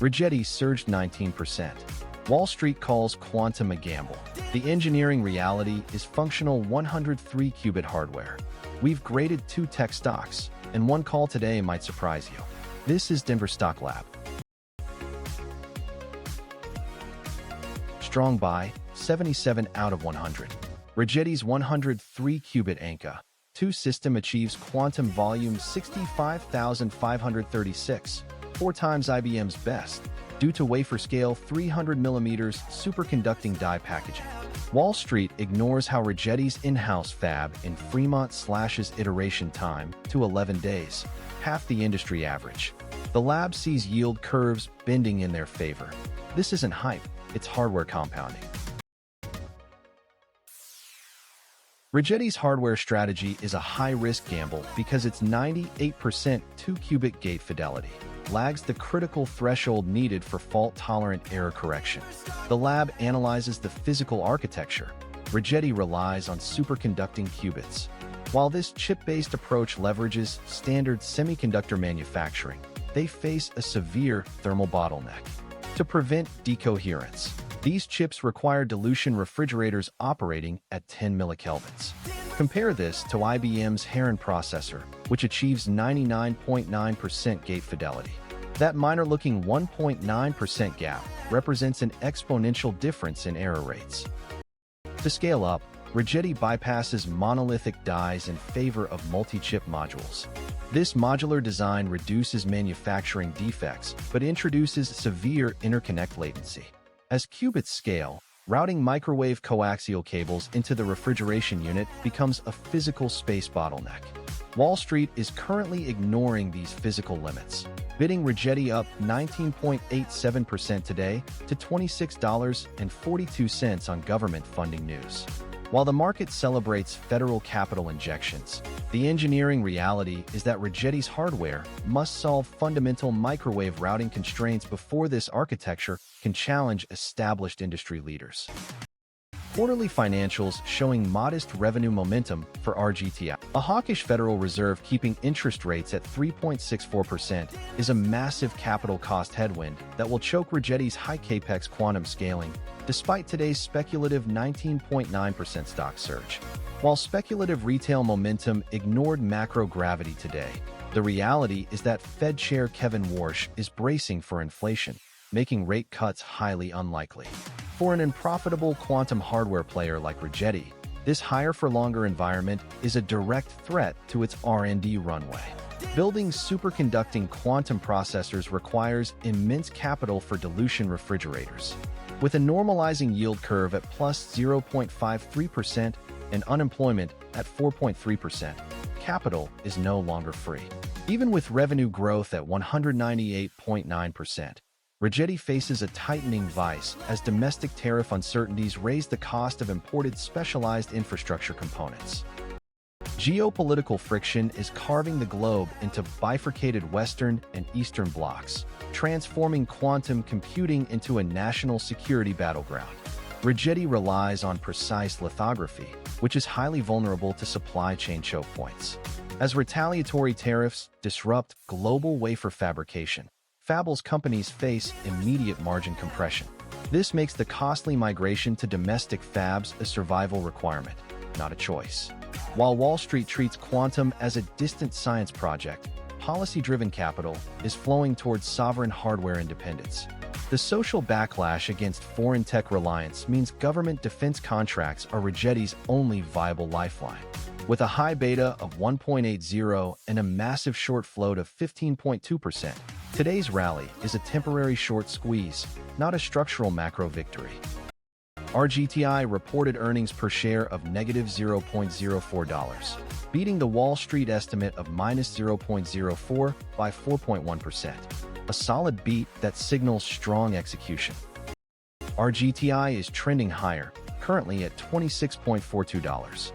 Rigetti surged 19%. Wall Street calls quantum a gamble. The engineering reality is functional 103-qubit hardware. We've graded 2 tech stocks, and one call today might surprise you. This is Denver Stock Lab. Strong buy, 77 out of 100. Rigetti's 103-qubit Anka 2 system achieves quantum volume 65,536, 4 times IBM's best, due to wafer-scale 300mm superconducting die packaging. Wall Street ignores how Rigetti's in-house fab in Fremont slashes iteration time to 11 days, half the industry average. The lab sees yield curves bending in their favor. This isn't hype, it's hardware compounding. Rigetti's hardware strategy is a high-risk gamble because its 98% 2-qubit gate fidelity lags the critical threshold needed for fault-tolerant error correction. The lab analyzes the physical architecture. Rigetti relies on superconducting qubits. While this chip-based approach leverages standard semiconductor manufacturing, they face a severe thermal bottleneck. To prevent decoherence, these chips require dilution refrigerators operating at 10 millikelvins. Compare this to IBM's Heron processor, which achieves 99.9% gate fidelity. That minor-looking 1.9% gap represents an exponential difference in error rates. To scale up, Rigetti bypasses monolithic dies in favor of multi-chip modules. This modular design reduces manufacturing defects but introduces severe interconnect latency. As qubits scale, routing microwave coaxial cables into the refrigeration unit becomes a physical space bottleneck. Wall Street is currently ignoring these physical limits, bidding Rigetti up 19.87% today to $26.42 on government funding news. While the market celebrates federal capital injections, the engineering reality is that Rigetti's hardware must solve fundamental microwave routing constraints before this architecture can challenge established industry leaders. Quarterly financials showing modest revenue momentum for RGTI. A hawkish Federal Reserve keeping interest rates at 3.64% is a massive capital cost headwind that will choke Rigetti's high capex quantum scaling, despite today's speculative 19.9% stock surge. While speculative retail momentum ignored macro gravity today, the reality is that Fed Chair Kevin Warsh is bracing for inflation, making rate cuts highly unlikely. For an unprofitable quantum hardware player like Rigetti, this higher-for-longer environment is a direct threat to its R&D runway. Building superconducting quantum processors requires immense capital for dilution refrigerators. With a normalizing yield curve at plus 0.53% and unemployment at 4.3%, capital is no longer free. Even with revenue growth at 198.9%, Rigetti faces a tightening vice as domestic tariff uncertainties raise the cost of imported specialized infrastructure components. Geopolitical friction is carving the globe into bifurcated Western and Eastern blocks, transforming quantum computing into a national security battleground. Rigetti relies on precise lithography, which is highly vulnerable to supply chain choke points. As retaliatory tariffs disrupt global wafer fabrication, fabless companies face immediate margin compression. This makes the costly migration to domestic fabs a survival requirement, not a choice. While Wall Street treats quantum as a distant science project, policy-driven capital is flowing towards sovereign hardware independence. The social backlash against foreign tech reliance means government defense contracts are Rigetti's only viable lifeline. With a high beta of 1.80 and a massive short float of 15.2%, today's rally is a temporary short squeeze, not a structural macro victory. RGTI reported earnings per share of negative $0.04, beating the Wall Street estimate of minus 0.04 by 4.1%, a solid beat that signals strong execution. RGTI is trending higher, currently at $26.42.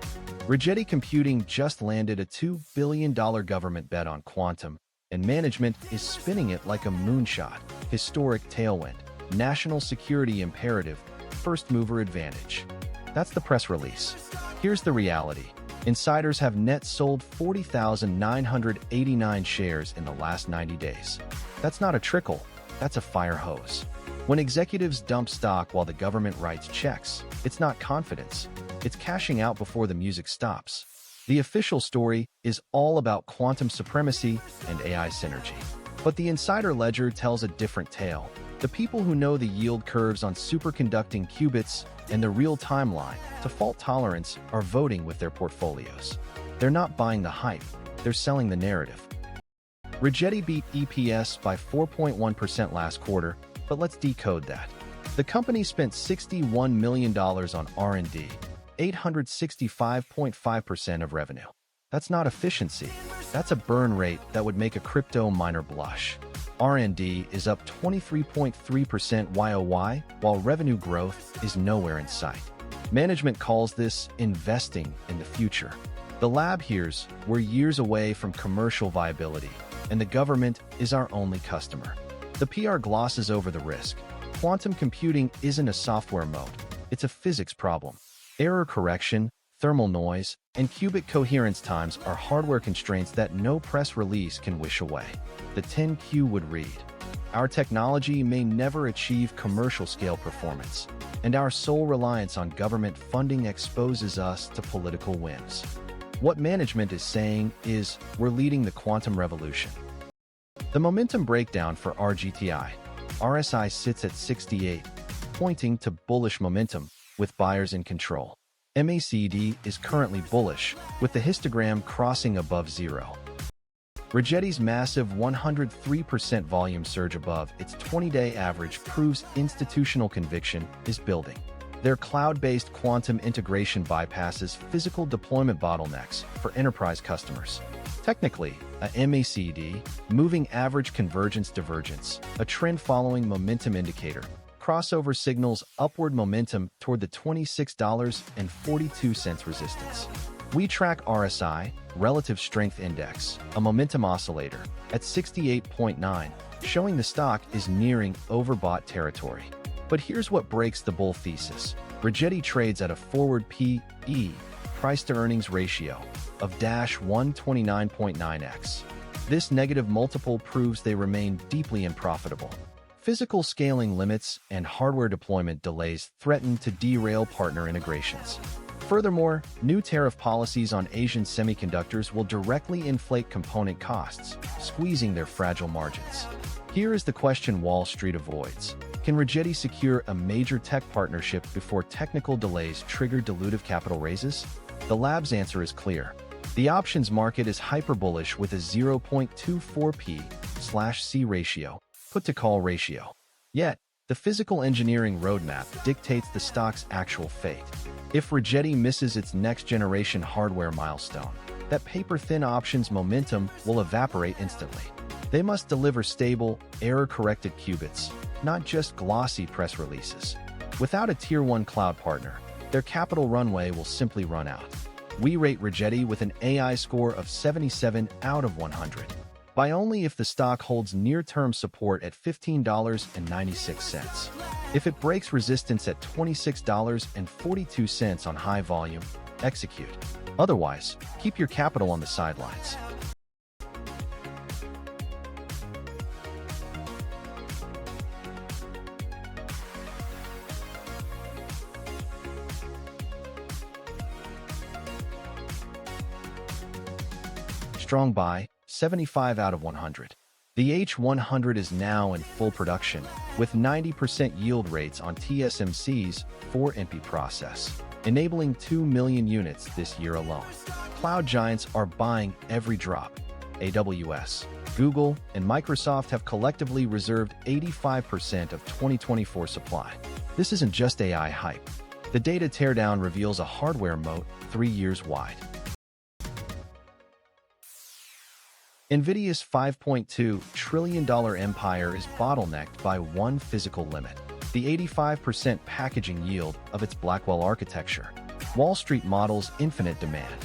Rigetti Computing just landed a $2 billion government bet on quantum, and management is spinning it like a moonshot. Historic tailwind, national security imperative, first-mover advantage. That's the press release. Here's the reality. Insiders have net sold 40,989 shares in the last 90 days. That's not a trickle. that's a fire hose. When executives dump stock while the government writes checks, it's not confidence. It's cashing out before the music stops. The official story is all about quantum supremacy and AI synergy. But the insider ledger tells a different tale. The people who know the yield curves on superconducting qubits and the real timeline to fault tolerance are voting with their portfolios. They're not buying the hype, they're selling the narrative. Rigetti beat EPS by 4.1% last quarter, but let's decode that. The company spent $61 million on R&D, 865.5% of revenue. That's not efficiency. That's a burn rate that would make a crypto miner blush. R&D is up 23.3% YOY, while revenue growth is nowhere in sight. Management calls this investing in the future. The lab hears we're years away from commercial viability, and the government is our only customer. The PR glosses over the risk. Quantum computing isn't a software mode, it's a physics problem. Error correction, thermal noise, and qubit coherence times are hardware constraints that no press release can wish away. The 10Q would read, "Our technology may never achieve commercial scale performance, and our sole reliance on government funding exposes us to political whims." What management is saying is, we're leading the quantum revolution. The momentum breakdown for RGTI. RSI sits at 68, pointing to bullish momentum, with buyers in control. MACD is currently bullish, with the histogram crossing above zero. Rigetti's massive 103% volume surge above its 20-day average proves institutional conviction is building. Their cloud-based quantum integration bypasses physical deployment bottlenecks for enterprise customers. Technically, a MACD, moving average convergence divergence, a trend-following momentum indicator, crossover signals upward momentum toward the $26.42 resistance. We track RSI, Relative Strength Index, a momentum oscillator, at 68.9, showing the stock is nearing overbought territory. But here's what breaks the bull thesis. Rigetti trades at a forward P/E, price-to-earnings ratio, of -129.9x. This negative multiple proves they remain deeply unprofitable. Physical scaling limits and hardware deployment delays threaten to derail partner integrations. Furthermore, new tariff policies on Asian semiconductors will directly inflate component costs, squeezing their fragile margins. Here is the question Wall Street avoids. Can Rigetti secure a major tech partnership before technical delays trigger dilutive capital raises? The lab's answer is clear. The options market is hyper-bullish with a 0.24 P/C ratio, put-to-call ratio. Yet, the physical engineering roadmap dictates the stock's actual fate. If Rigetti misses its next-generation hardware milestone, that paper-thin options momentum will evaporate instantly. They must deliver stable, error-corrected qubits, not just glossy press releases. Without a Tier 1 cloud partner, their capital runway will simply run out. We rate Rigetti with an AI score of 77 out of 100. Buy only if the stock holds near-term support at $15.96. If it breaks resistance at $26.42 on high volume, execute. Otherwise, keep your capital on the sidelines. Strong buy, 75 out of 100. The H100 is now in full production, with 90% yield rates on TSMC's 4MP process, enabling 2 million units this year alone. Cloud giants are buying every drop. AWS, Google, and Microsoft have collectively reserved 85% of 2024 supply. This isn't just AI hype. The data teardown reveals a hardware moat 3 years wide. NVIDIA's $5.2 trillion empire is bottlenecked by one physical limit: the 85% packaging yield of its Blackwell architecture. Wall Street models infinite demand.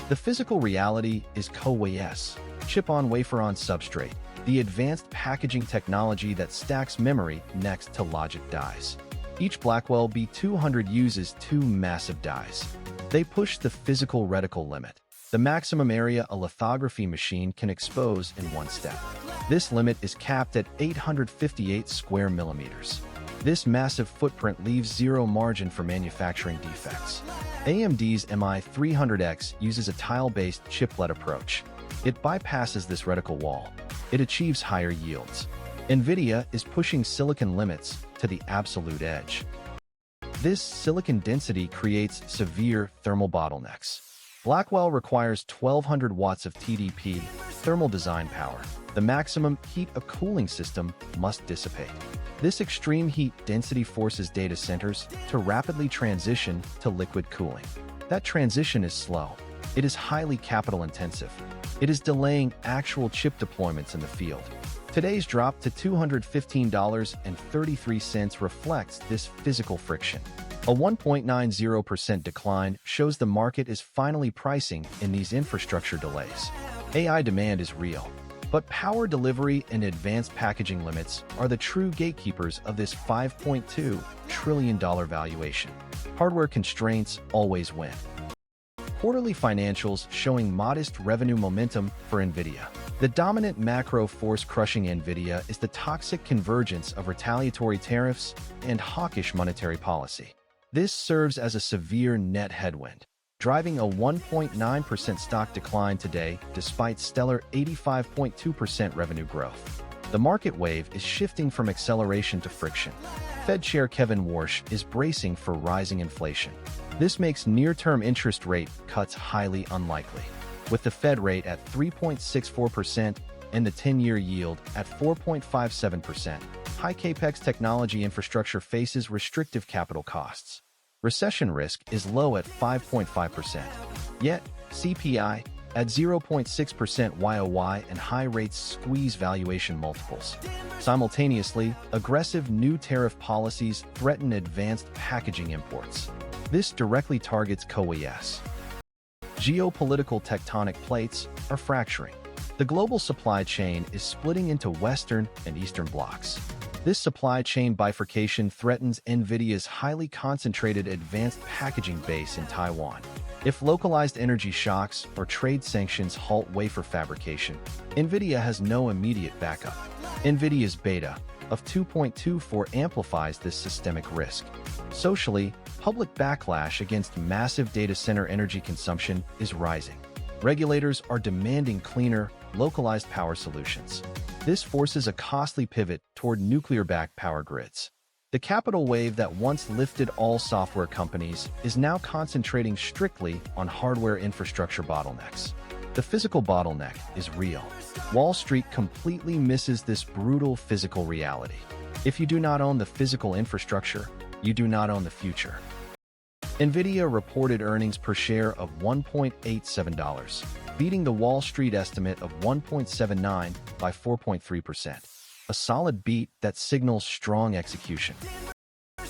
The physical reality is CoWoS, chip-on-wafer-on-substrate, the advanced packaging technology that stacks memory next to logic dies. Each Blackwell B200 uses 2 massive dies. They push the physical reticle limit, the maximum area a lithography machine can expose in one step. This limit is capped at 858 square millimeters. This massive footprint leaves zero margin for manufacturing defects. AMD's MI300X uses a tile-based chiplet approach. It bypasses this reticle wall. It achieves higher yields. NVIDIA is pushing silicon limits to the absolute edge. This silicon density creates severe thermal bottlenecks. Blackwell requires 1200 watts of TDP, thermal design power, the maximum heat a cooling system must dissipate. This extreme heat density forces data centers to rapidly transition to liquid cooling. That transition is slow. It is highly capital intensive. It is delaying actual chip deployments in the field. Today's drop to $215.33 reflects this physical friction. A 1.90% decline shows the market is finally pricing in these infrastructure delays. AI demand is real, but power delivery and advanced packaging limits are the true gatekeepers of this $5.2 trillion valuation. Hardware constraints always win. Quarterly financials showing modest revenue momentum for NVIDIA. The dominant macro force crushing NVIDIA is the toxic convergence of retaliatory tariffs and hawkish monetary policy. This serves as a severe net headwind, driving a 1.9% stock decline today despite stellar 85.2% revenue growth. The market wave is shifting from acceleration to friction. Fed Chair Kevin Warsh is bracing for rising inflation. This makes near-term interest rate cuts highly unlikely, with the Fed rate at 3.64% and the 10-year yield at 4.57%. High capex technology infrastructure faces restrictive capital costs. Recession risk is low at 5.5%. Yet, CPI at 0.6% YOY and high rates squeeze valuation multiples. Simultaneously, aggressive new tariff policies threaten advanced packaging imports. This directly targets CoWoS. Geopolitical tectonic plates are fracturing. The global supply chain is splitting into Western and Eastern blocks. This supply chain bifurcation threatens NVIDIA's highly concentrated advanced packaging base in Taiwan. If localized energy shocks or trade sanctions halt wafer fabrication, NVIDIA has no immediate backup. NVIDIA's beta of 2.24 amplifies this systemic risk. Socially, public backlash against massive data center energy consumption is rising. Regulators are demanding cleaner, localized power solutions. This forces a costly pivot toward nuclear-backed power grids. The capital wave that once lifted all software companies is now concentrating strictly on hardware infrastructure bottlenecks. The physical bottleneck is real. Wall Street completely misses this brutal physical reality. If you do not own the physical infrastructure, you do not own the future. NVIDIA reported earnings per share of $1.87, beating the Wall Street estimate of $1.79 by 4.3%. A solid beat that signals strong execution.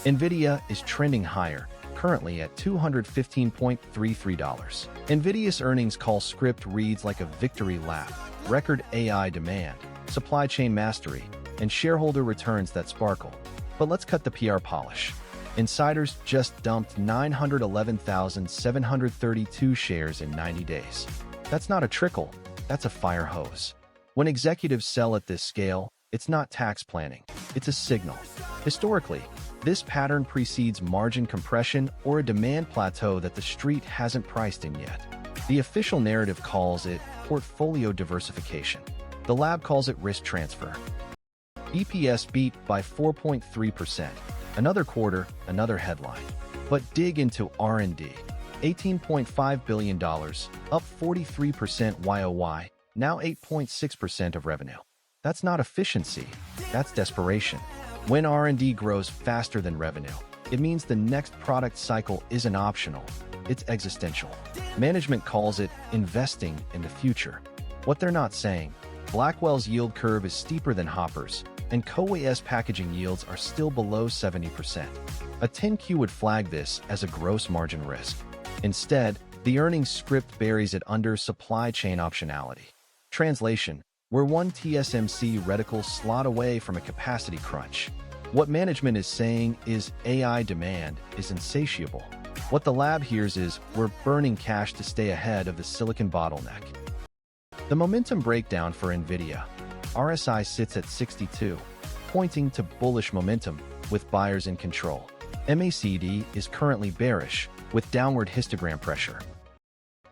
NVIDIA is trending higher, currently at $215.33. NVIDIA's earnings call script reads like a victory lap: record AI demand, supply chain mastery, and shareholder returns that sparkle. But let's cut the PR polish. Insiders just dumped 911,732 shares in 90 days. That's not a trickle, that's a fire hose. When executives sell at this scale, it's not tax planning, it's a signal. Historically, this pattern precedes margin compression or a demand plateau that the street hasn't priced in yet. The official narrative calls it portfolio diversification. The lab calls it risk transfer. EPS beat by 4.3%. Another quarter, another headline. But dig into R&D. $18.5 billion, up 43% YOY, now 8.6% of revenue. That's not efficiency, that's desperation. When R&D grows faster than revenue, it means the next product cycle isn't optional, it's existential. Management calls it investing in the future. What they're not saying, Blackwell's yield curve is steeper than Hopper's, and CoWoS packaging yields are still below 70%. A 10Q would flag this as a gross margin risk. Instead, the earnings script buries it under supply chain optionality. Translation: we're one TSMC reticle slot away from a capacity crunch. What management is saying is AI demand is insatiable. What the lab hears is we're burning cash to stay ahead of the silicon bottleneck. The momentum breakdown for NVIDIA. RSI sits at 62, pointing to bullish momentum with buyers in control. MACD is currently bearish with downward histogram pressure.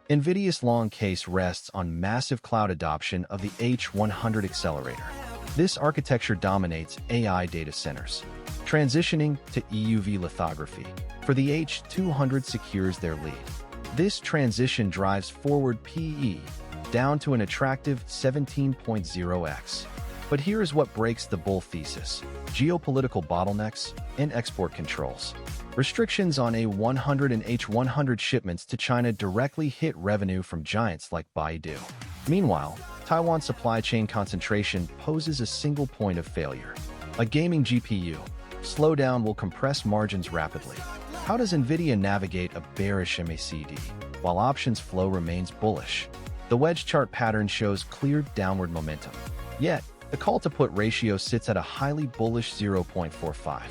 NVIDIA's long case rests on massive cloud adoption of the H100 accelerator. This architecture dominates AI data centers. Transitioning to EUV lithography for the H200 secures their lead. This transition drives forward PE down to an attractive 17.0x. But here is what breaks the bull thesis: geopolitical bottlenecks and export controls. Restrictions on A100 and H100 shipments to China directly hit revenue from giants like Baidu. Meanwhile, Taiwan's supply chain concentration poses a single point of failure. A gaming GPU slowdown will compress margins rapidly. How does NVIDIA navigate a bearish MACD while options flow remains bullish? The wedge chart pattern shows clear downward momentum. Yet, the call-to-put ratio sits at a highly bullish 0.45.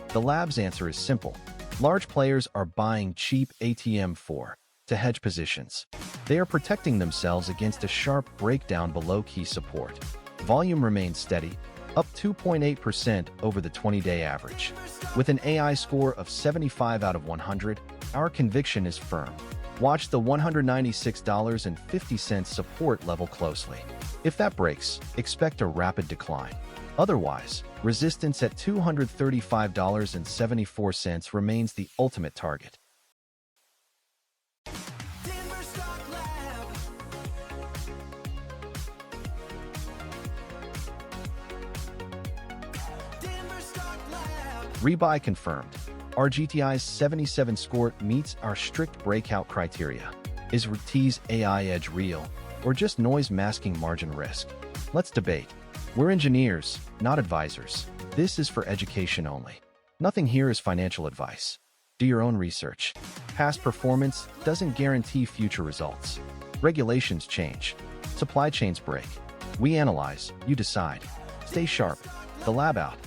The lab's answer is simple. Large players are buying cheap ATM4 to hedge positions. They are protecting themselves against a sharp breakdown below key support. Volume remains steady, up 2.8% over the 20-day average. With an AI score of 75 out of 100, our conviction is firm. Watch the $196.50 support level closely. If that breaks, expect a rapid decline. Otherwise, resistance at $235.74 remains the ultimate target. Rebuy confirmed. RGTI's 77 score meets our strict breakout criteria. Is Righetti's AI edge real, or just noise masking margin risk? Let's debate. We're engineers, not advisors. This is for education only. Nothing here is financial advice. Do your own research. Past performance doesn't guarantee future results. Regulations change. Supply chains break. We analyze, you decide. Stay sharp. The lab out.